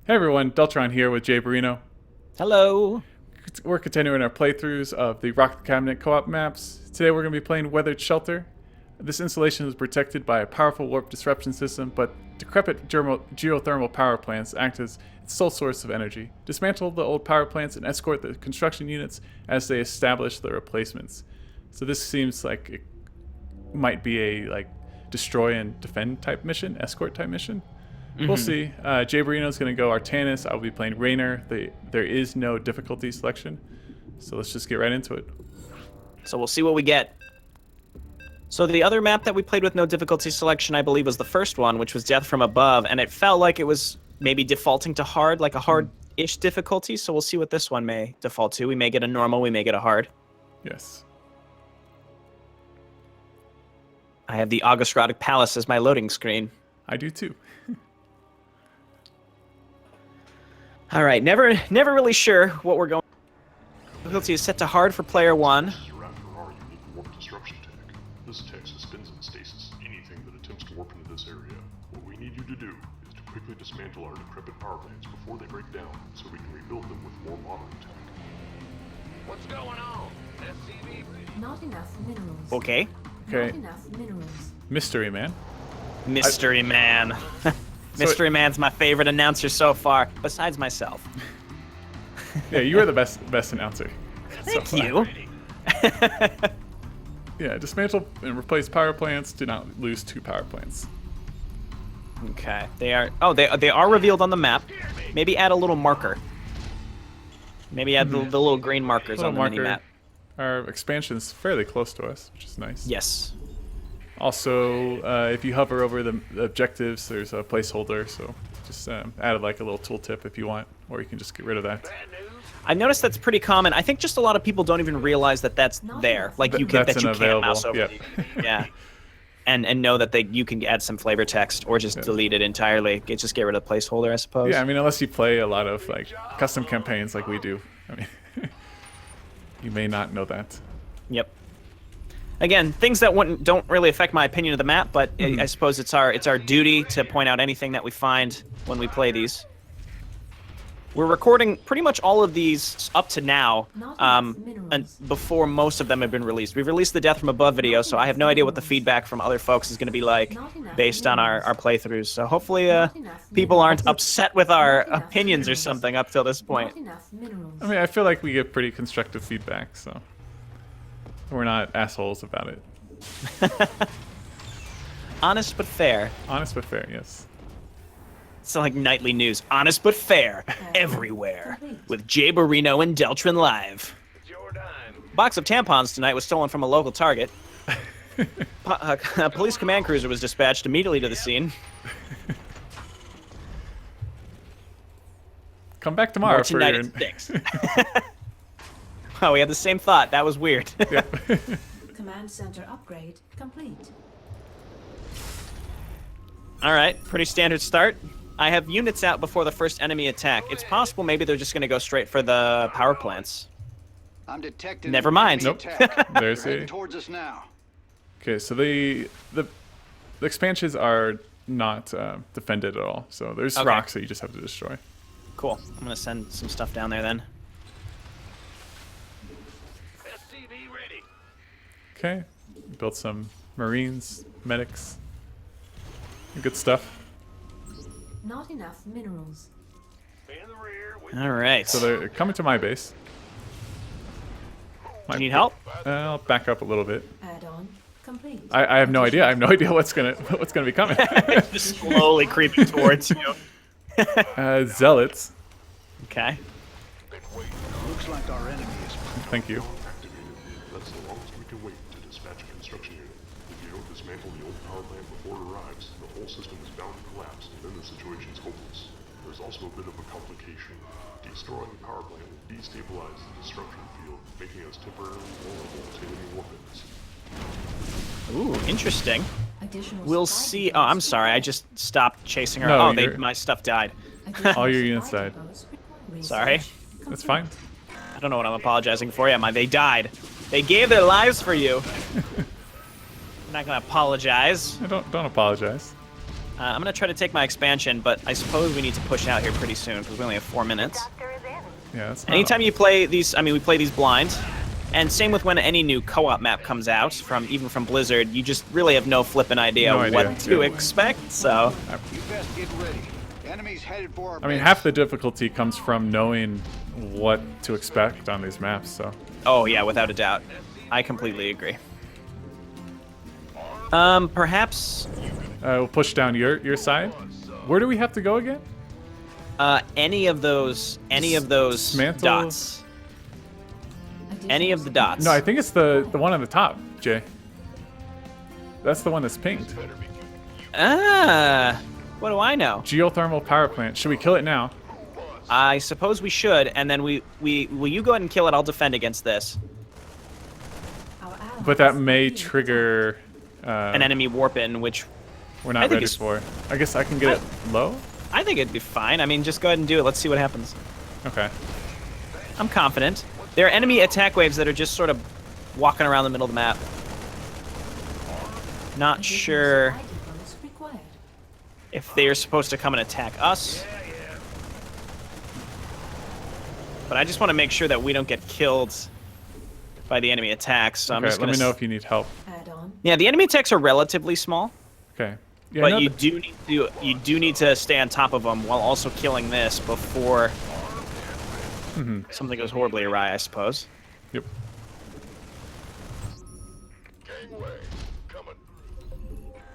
Hey everyone, Deltron here with Jay Barino. Hello. We're continuing our playthroughs of the Rocket Cabinet co-op maps. Today we're going to be playing Weathered Shelter. This installation is protected by a powerful warp disruption system, but decrepit geothermal power plants act as its sole source of energy. Dismantle the old power plants and escort the construction units as they establish the replacements. So this seems like it might be a destroy and defend type mission, escort type mission. We'll see. Jay Barino's going to go Artanis. I'll be playing Raynor. There is no difficulty selection. So let's just get right into it. So we'll see what we get. So the other map that we played with no difficulty selection, I believe, was the first one, which was Death from Above, and it felt like it was maybe defaulting to hard, like a hard-ish difficulty. So we'll see what this one may default to. We may get a normal, we may get a hard. Yes. I have the August Rodic Palace as my loading screen. I do too. All right, never really sure what we're going. Difficulty is set to hard for player one. This is wrapped in our unique warp disruption tech. This tech suspends in stasis anything that attempts to warp into this area. What we need you to do is to quickly dismantle our decrepit power plants before they break down, so we can rebuild them with more modern tech. What's going on? SCV? Not enough minerals. Okay. Okay. Not enough minerals. Mystery Man. Mystery Man. Mystery Man's my favorite announcer so far, besides myself. Yeah, you are the best announcer. Thank so far. you. Yeah, dismantle and replace power plants. Do not lose 2 power plants. Okay, they are. Oh, they are revealed on the map. Maybe add a little marker. Maybe add the little green markers Little on the marker. mini-map. Our expansion is fairly close to us, which is nice. Yes. Also, if you hover over the objectives, there's a placeholder, so just add like a little tooltip if you want, or you can just get rid of that. I noticed that's pretty common. I think just a lot of people don't even realize that that's there. Like you can That's that you can't mouse available, over. yep. Yeah. And know that you can add some flavor text or just delete it entirely. Just get rid of the placeholder, I suppose. Yeah, I mean, unless you play a lot of like custom campaigns like we do, I mean, you may not know that. Yep. Again, things that don't really affect my opinion of the map, but I suppose it's our duty to point out anything that we find when we play these. We're recording pretty much all of these up to now, and before most of them have been released. We've released the Death from Above video, so I have no idea what the feedback from other folks is going to be like based on our playthroughs. So hopefully people aren't upset with our opinions or something up till this point. I mean, I feel like we get pretty constructive feedback, so we're not assholes about it. Honest but fair. Honest but fair, yes. It's like nightly news. Honest but fair. Everywhere. With Jay Barino and DeltronLive. It's your dime. Box of tampons tonight was stolen from a local Target. A police command cruiser was dispatched immediately to the scene. Come back tomorrow More for tonight your... at 6. Oh, we had the same thought. That was weird. Command center upgrade complete. All right, pretty standard start. I have units out before the first enemy attack. It's possible maybe they're just going to go straight for the power plants. I'm detecting Never mind. enemy Nope. attack. There's Heading a... towards us now. Okay, so the expansions are not defended at all. So there's Okay. rocks that you just have to destroy. Cool. I'm going to send some stuff down there then. SCV ready. Okay, built some marines, medics, good stuff. Not enough minerals. In the rear with All right. So they're coming to my base. Do you need help? I'll back up a little bit. Add-on complete. I have no idea. I have no idea what's gonna be coming. Just slowly creeping towards you. Zealots. Okay. Looks like our enemy is. Thank you. Activated. That's the longest we can wait to dispatch a construction unit. If you don't dismantle the old power plant before it arrives, the whole system is bound to collapse, and then the situation's hopeless. There's also a bit of a complication. Destroying the power plant will destabilize the destruction field, making us temporarily vulnerable to enemy weapons. Ooh, interesting. Additional We'll supply see. Oh, I'm depots sorry. I required. just stopped chasing her. No, Oh, you're- my stuff died. Additional All your supply units died. depots required. Sorry. Research That's complete. fine. I don't know what I'm apologizing for. Yeah, they died. They gave their lives for you. I'm not gonna apologize. Don't apologize. I'm gonna try to take my expansion, but I suppose we need to push out here pretty soon because we only have 4 minutes. Yeah, that's not Anytime you play these, I mean, we play these blind, and same with when any new co-op map comes out, even from Blizzard, you just really have no flipping idea No idea. what to expect. So, You best get ready. Enemies headed for our I mean, base. half the difficulty comes from knowing what to expect on these maps, so. oh yeah, without a doubt, I completely agree. Perhaps We'll push down your side. Where do we have to go again? any of those Dismantle? dots. Any of the dots. No, I think it's the one on the top, Jay. That's the one that's pinged. Ah, what do I know? Geothermal power plant. Should we kill it now? I suppose we should, and then will you go ahead and kill it? I'll defend against this. Our allies But that may are being trigger. An enemy warp in, which We're I not think ready it's- for. I guess I can get it low. I think it'd be fine. I mean, just go ahead and do it. Let's see what happens. Okay. I'm confident. There are enemy attack waves that are just sort of walking around the middle of the map. Not additional sure supply depots required. if they are supposed to come and attack us. But I just want to make sure that we don't get killed by the enemy attacks. So I'm Okay. just Let gonna me know if you need help. Add on. Yeah, the enemy attacks are relatively small, Okay. Yeah, but no, you do need to stay on top of them while also killing this before something goes horribly awry, I suppose. Yep. Gangway, coming.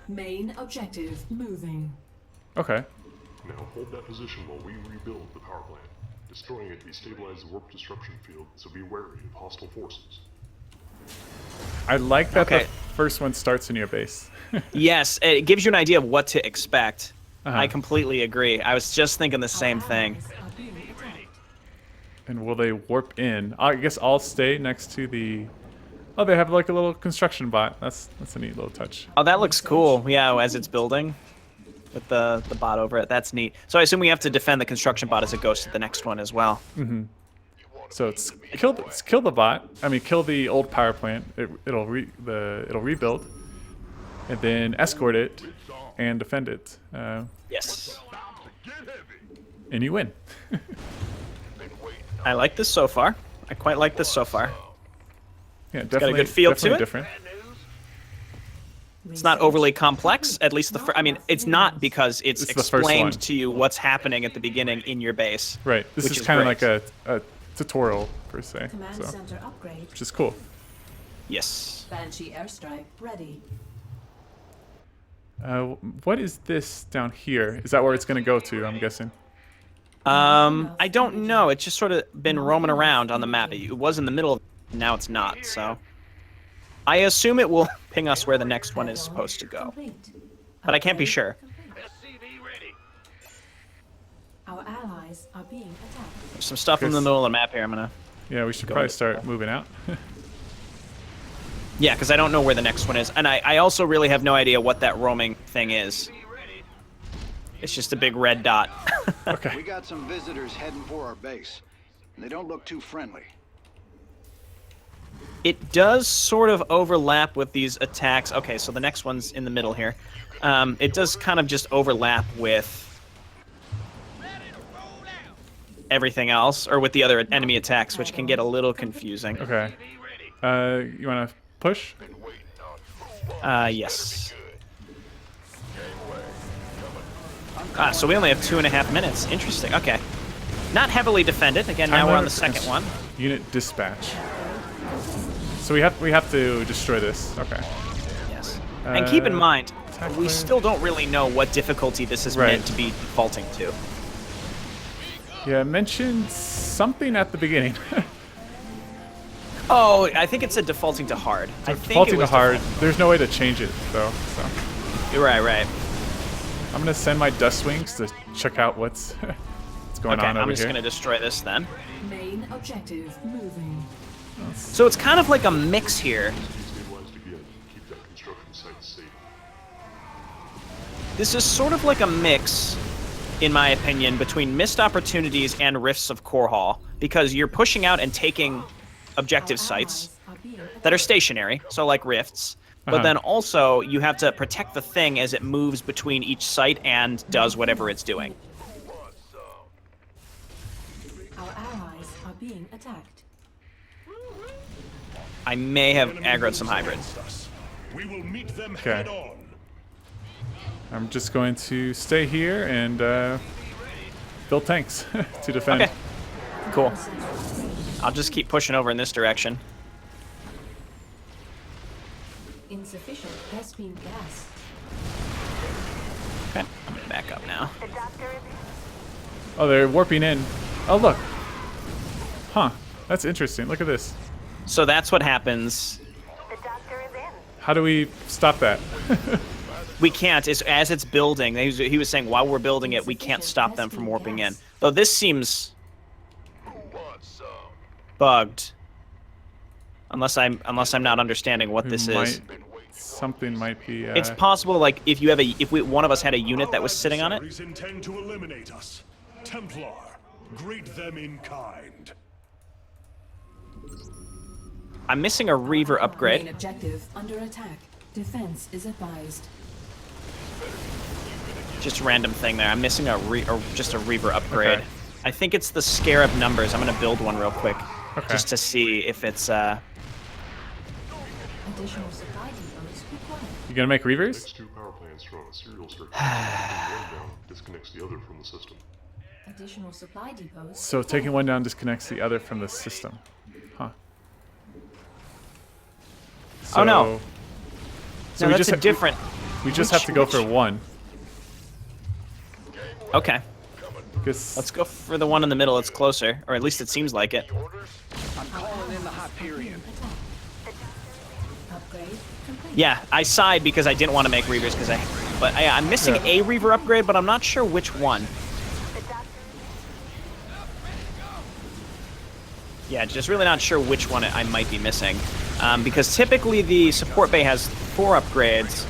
Main objective moving. Okay. Now hold that position while we rebuild the power plant. Destroying it destabilizes the warp disruption field, so be wary of hostile forces. I like that Okay. the first one starts in your base. Yes, it gives you an idea of what to expect. Uh-huh. I completely agree. I was just thinking the same thing. Allies are being attacked. And will they warp in? I guess I'll stay next to the. Oh, they have like a little construction bot. That's a neat little touch. Oh, that looks cool. Yeah, as it's building with the bot over it. That's neat. So I assume we have to defend the construction bot as it goes to the next one as well. So it's kill the bot. I mean, kill the old power plant. It'll rebuild, and then escort it and defend it. Yes. And you win. I like this so far. I quite like this so far. Yeah, definitely. good feel to definitely it. Different. It's not overly complex, at least I mean, it's not because it's It's the first one. explained to you what's happening at the beginning in your base. Right. This Which is is kind of great. like a tutorial per se. Command So, center upgrade. which is cool. Yes. Banshee airstrike ready. What is this down here? Is that where it's going to go to? I'm guessing. I don't know. It's just sort of been roaming around on the map. It was in the middle, now it's not. So I assume it will ping us where the next one is supposed to go, Complete. but I can't be Upgrade sure. complete. SCV ready. Our allies are being attacked. There's some stuff in the Chris. middle of the map here. I'm gonna. Yeah, we should Go probably with- start moving out. Yeah, because I don't know where the next one is, and I also really have no idea what that roaming thing is. It's just a big red dot. We Okay. got some visitors heading for our base, and they don't look too friendly. It does sort of overlap with these attacks. Okay, so the next one's in the middle here. It does kind of just overlap with everything else, or with the other enemy attacks, which can get a little confusing. Okay. You want to push? Yes. Ah, so we only have 2.5 minutes. Interesting. Okay. Not heavily defended. Again, now we're on the second one. Unit dispatch. So we have to destroy this. Okay. Yes. And keep in mind, attack we player. still don't really know what difficulty this is Right. meant to be defaulting to. Yeah, mentioned something at the beginning. Oh, I think it said defaulting to hard. I think Defaulting it to was hard. There's no way to change it though. So You're right. I'm gonna send my dust wings to check out what's what's going Okay, on over I'm just here. gonna destroy this then. Main objective moving. So it's kind of like a mix here. Destabilized again. Keep that construction site safe. This is sort of like a mix, in my opinion, between missed opportunities and rifts of Core Hall, because you're pushing out and taking objective Our sites allies are being that are attacked. stationary, so like rifts, But then also, you have to protect the thing as it moves between each site and does whatever it's doing. Our allies are being attacked. I may have aggroed some hybrids. We will meet them Okay. head on. I'm just going to stay here and build tanks to defend. Okay. Cool. I'll just keep pushing over in this direction. Insufficient Vespene gas. Okay, I'm gonna back up now. Oh, they're warping in. Oh, look. Huh. That's interesting. Look at this. So that's what happens. How do we stop that? We can't. As it's building, he was saying while we're building it, we can't stop them from warping in. Though this seems bugged. Unless I'm not understanding what this is. Something might be. It's possible, like if one of us had a unit that was sitting on it. Terrans intend to eliminate us. Templar, greet them in kind. I'm missing a Reaver Main upgrade. objective under attack. Defense is advised. Just a random thing there. I'm missing just a Reaver upgrade. Okay. I think it's the Scarab numbers. I'm gonna build one real quick, Okay. just to see if it's Additional supply depots required. You gonna make reavers? Next two power plants run a serial circuit. One down disconnects the other from the system. Additional supply depots. So taking one down disconnects the other from the system. Huh. Oh, no. So no, we that's just a different. We just have to go for one. Okay, Because let's go for the one in the middle. It's closer, or at least it seems like it. I'm calling in the Hyperion. Upgrade complete. Yeah, I sighed because I didn't want to make Reavers but I'm missing Yeah. a Reaver upgrade, but I'm not sure which one. Yeah, just really not sure which one I might be missing. Because typically the support bay has 4 upgrades.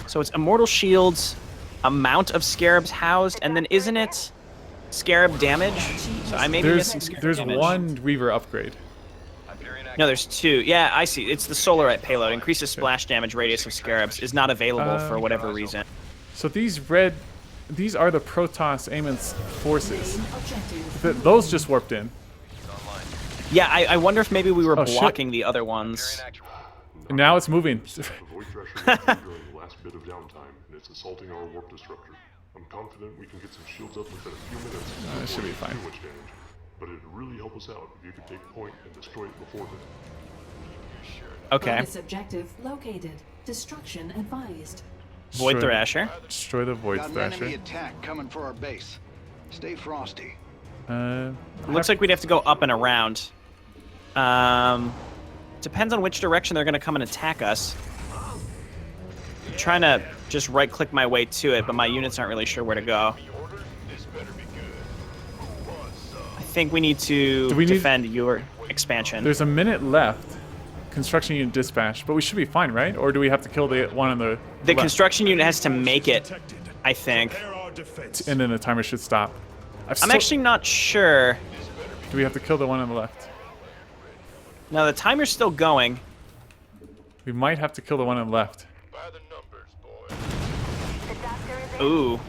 So it's Immortal Shields, amount of Scarabs housed, and then isn't it Scarab damage? So I may be missing Scarab there's damage. one reaver upgrade. No, there's 2. Yeah, I see. It's the Solarite payload. Increases splash damage radius of Scarabs. Is not available for whatever reason. So these are the Protoss Amon's forces. Main objective. Those just warped in. Yeah, I wonder if maybe we were Oh, shit. blocking the other ones. And now it's moving. The Void Thrasher is during the last bit of downtime, and it's assaulting our Warp Disruptor. I'm confident we can get some shields up within a few minutes. It should be before fine. too much damage. But it'd really help us out if you could take point and destroy it before then. Okay. Bonus objective located. Destruction advised. Void Destroy- Thrasher. Destroy the Void Got an Thrasher. enemy attack coming for our base. Stay frosty. Looks like we'd have to go up and around. Depends on which direction they're going to come and attack us. I'm trying to just right-click my way to it, but my units aren't really sure where to go. I think we need to Do we need- defend your expansion. There's a minute left. Construction unit dispatch, but we should be fine, right? Or do we have to kill the one on the The left? construction unit has to make it, I think. Prepare our defense. And then the timer should stop. I'm actually not sure. Do we have to kill the one on the left? No, the timer's still going. We might have to kill the one on the left. By the numbers, boy. Ooh.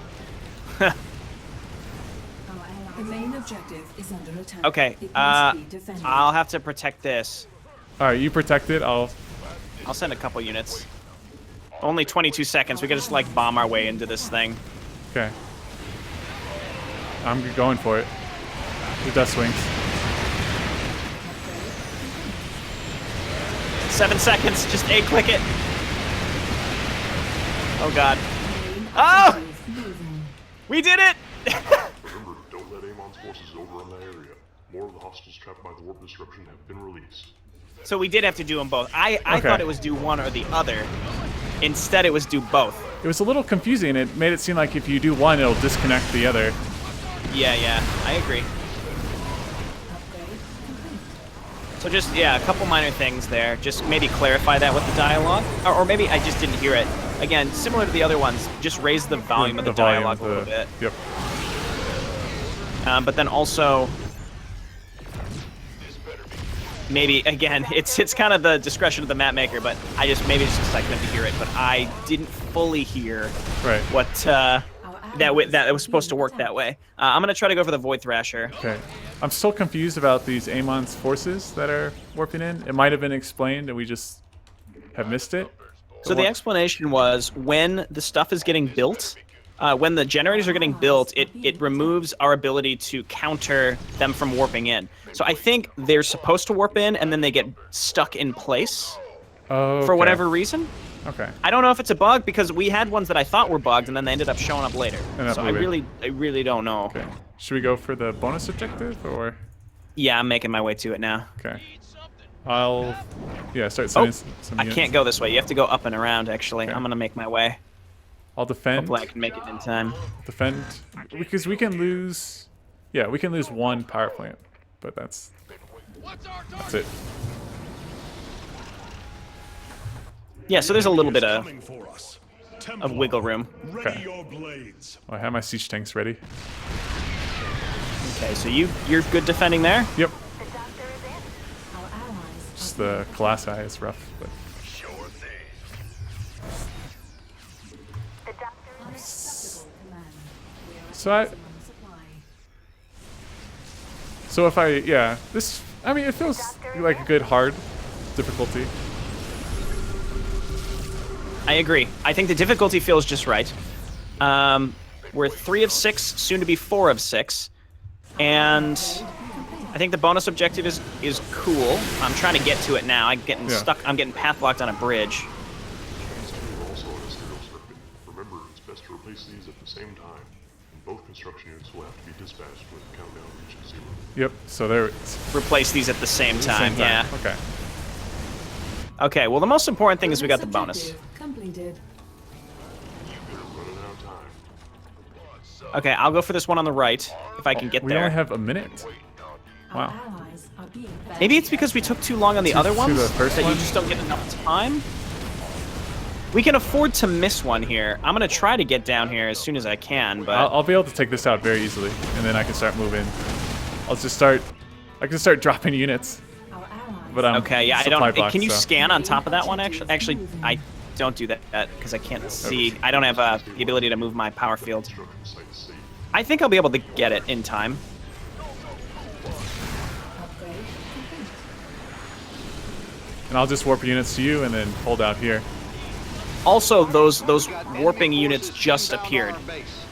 The main objective is under attack. Okay, It must be defended. I'll have to protect this. All right, you protect it. I'll I'll send a couple units. Only 22 seconds. We can just like bomb our way into this thing. Okay. I'm going for it. The dust wings. 7 seconds. Just A-click it. Oh god. Main Oh! objective moving. We did it! Remember, don't let Amon's forces overrun that area. More of the hostiles trapped by the Warp Disruption have been released. So we did have to do them both. I Okay. thought it was do one or the other. Instead, it was do both. It was a little confusing. It made it seem like if you do one, it'll disconnect the other. Yeah, I agree. Upgrade complete. So just, yeah, a couple minor things there. Just maybe clarify that with the dialogue. Or maybe I just didn't hear it. Again, similar to the other ones, just raise the volume of the volume dialogue of a little bit. Yep. But then also maybe again, it's kind of the discretion of the map maker, but maybe it's just I couldn't hear it, but I didn't fully hear what that it was supposed to work that way. I'm gonna try to go for the Void Thrasher. Okay. I'm still confused about these Amon's forces that are warping in. It might have been explained and we just have missed it. So the explanation was when the stuff is getting built, when the generators are getting built, it removes our ability to counter them from warping in. So I think they're supposed to warp in and then they get stuck in place for whatever reason. Okay. I don't know if it's a bug because we had ones that I thought were bugged and then they ended up showing up later. So I really don't know. Okay. Should we go for the bonus objective or? Yeah, I'm making my way to it now. Okay. I'll start sending some I units. can't go this way. You have to go up and around actually. Okay. I'm gonna make my way. I'll defend. Hopefully I can make it in time. Defend because we can lose. Yeah, we can lose one power plant, but that's it. Yeah, so there's a little bit Coming for us. of wiggle room. Ready Okay. your blades. I have my siege tanks ready. Okay, so you're good defending there. Yep. Our allies Just the Colossi is rough, but Sure thing. unacceptable command. We are so I. on supply. So if this. I mean, it feels like a good hard difficulty. I agree. I think the difficulty feels just right. We're 3 of 6, soon to be 4 of 6, and I think the bonus objective is cool. I'm trying to get to it now. I'm getting stuck. I'm getting path locked on a bridge. These two are also on a serial circuit. Remember, it's best to replace these at the same time. And both construction units will have to be dispatched when the countdown reaches 0. Yep. So there. Replace these at the same time. Yeah. Okay. Okay. Well, the most important thing is we got the bonus. Objective completed. They're running out of time. Okay, I'll go for this one on the right if I can get We there. only have a minute. Our Wow. allies are being Maybe it's because we took too long on the other ones the first that one? you just don't get enough time. We can afford to miss one here. I'm gonna try to get down here as soon as I can, but I'll be able to take this out very easily, and then I can start moving. I can start dropping units, Our allies but I'm okay. Yeah, I supply don't. blocked, Can you so. scan on top of that one? Actually, I don't do that because I can't see. I don't have the ability to move my power field. Construction site is safe. I think I'll be able to get it in time. upgrade complete. And I'll just warp units to you, and then hold out here. Also, those We've got enemy warping units forces just inbound on appeared. our base.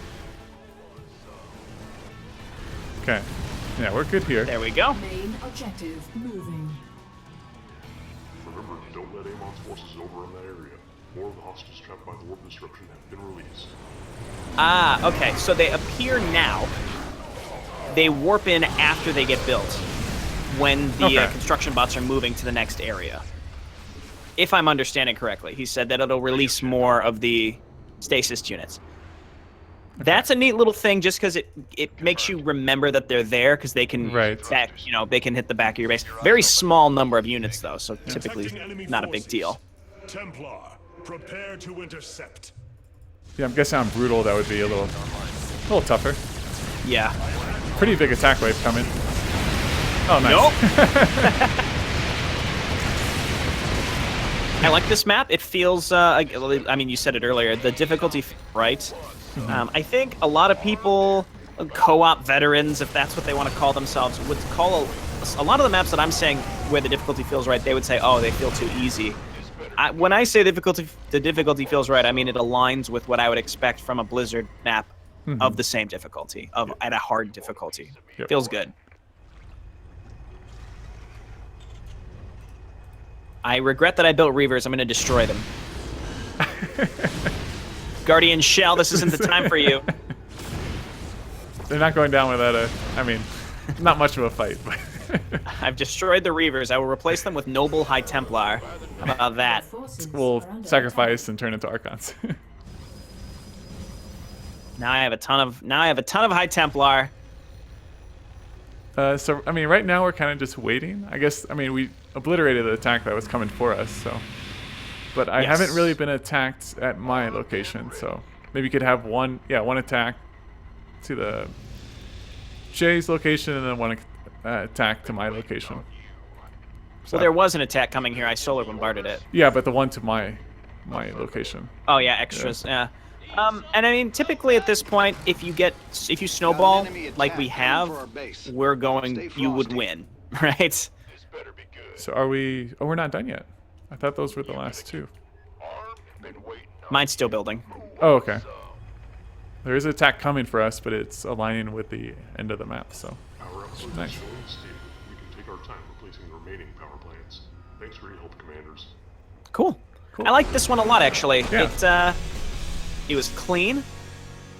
Okay. Yeah, we're good here. There we go. Main objective moving. Remember, don't let Amon's forces overrun that area. More of the hostages trapped by the warp disruption have been released. Ah, okay. So they appear now. They warp in after they get built, when the Okay. construction bots are moving to the next area. If I'm understanding correctly, he said that it'll release more of the stasis units. That's a neat little thing, just because it makes you remember that they're there, because they can they can hit the back of your base. Very small number of units though, so typically Detecting enemy not a big forces. deal. Templar, prepare to intercept. Yeah, I'm guessing I'm brutal. That would be a little tougher. Yeah. Pretty big attack wave coming. Oh, nice. Nope. I like this map. It feels, I mean, you said it earlier, the difficulty, right? I think a lot of people, co-op veterans, if that's what they want to call themselves, would call a lot of the maps that I'm saying where the difficulty feels right, they would say, oh, they feel too easy. When I say the difficulty feels right, I mean it aligns with what I would expect from a Blizzard map of the same difficulty, at a hard difficulty. Yep. Feels good. I regret that I built Reavers. I'm going to destroy them. Guardian Shell, this isn't the time for you. They're not going down without I mean, not much of a fight, but. I've destroyed the Reavers. I will replace them with Noble High Templar. How about that? Forces We'll are under sacrifice and turn into Archons. Now I have a ton of High Templar. So, I mean, right now we're kind of just waiting. I guess, I mean, we obliterated the attack that was coming for us, so. But I Yes. haven't really been attacked at my location, so maybe you could have one attack to the Jay's location and then one attack to my location. So, Well, there was an attack coming here. I solar bombarded it. yeah, but the one to my location. Oh yeah, extras. Yeah. And I mean, typically at this point, if you snowball like we have, we're going. You would win, right? This better be good. So are we? Oh, we're not done yet. I thought those were the last two. Armed, been waiting on Mine's still building. Oh, okay. There is an attack coming for us, but it's aligning with the end of the map. So Power output Nice. is showing stable. We can take our time replacing the remaining power plants. Thanks for your help, commanders. Cool. Cool. I like this one a lot, actually. Yeah. It was clean.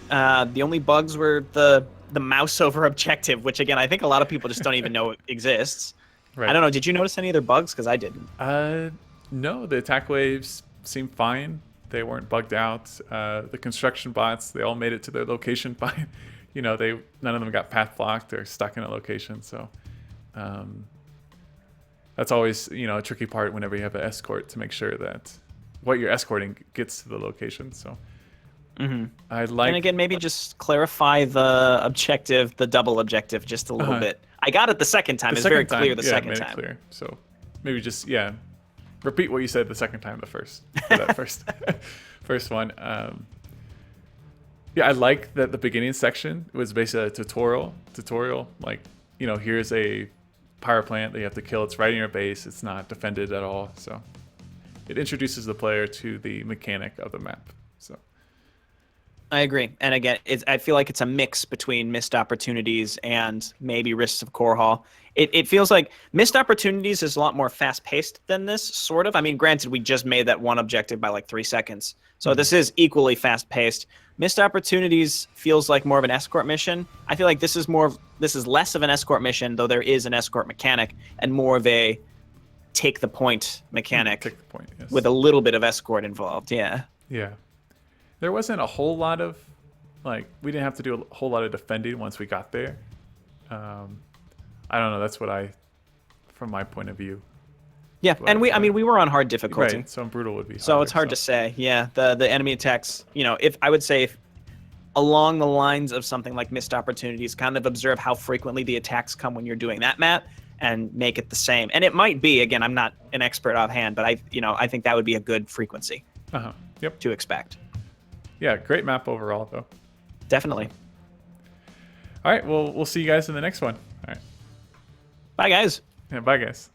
The only bugs were the mouse over objective, which again I think a lot of people just don't even know exists. right. I don't know. Did you notice any other bugs? Because I didn't. No, the attack waves seemed fine. They weren't bugged out. The construction bots, they all made it to their location fine. You know, none of them got path blocked or stuck in a location. So that's always, you know, a tricky part whenever you have an escort to make sure that what you're escorting gets to the location. So I like. And again, maybe just clarify the objective, the double objective, just a little bit. I got it the second time. It's very clear the second made time. It clear. So maybe just repeat what you said the second time. For that first one. Yeah, I like that the beginning section was basically a tutorial. Like, you know, here's a power plant that you have to kill. It's right in your base. It's not defended at all. So it introduces the player to the mechanic of the map. So I agree. And again, I feel like it's a mix between missed opportunities and maybe risks of core haul. It feels like missed opportunities is a lot more fast-paced than this, sort of. I mean, granted, we just made that one objective by like 3 seconds. So this is equally fast-paced. Missed opportunities feels like more of an escort mission. I feel like this is less of an escort mission, though there is an escort mechanic, and more of a take the point mechanic take the point, yes. with a little bit of escort involved. Yeah. Yeah. There wasn't a whole lot of, like, we didn't have to do a whole lot of defending once we got there. I don't know. That's what from my point of view. Yeah, and we were on hard difficulty. Right, so brutal would be harder, So it's hard to say. Yeah, the enemy attacks, you know, if along the lines of something like missed opportunities, kind of observe how frequently the attacks come when you're doing that map and make it the same. And it might be, again, I'm not an expert offhand, but I think that would be a good frequency Yep. to expect. Yeah, great map overall, though. Definitely. All right, well, we'll see you guys in the next one. All right. Bye, guys. Yeah, bye, guys.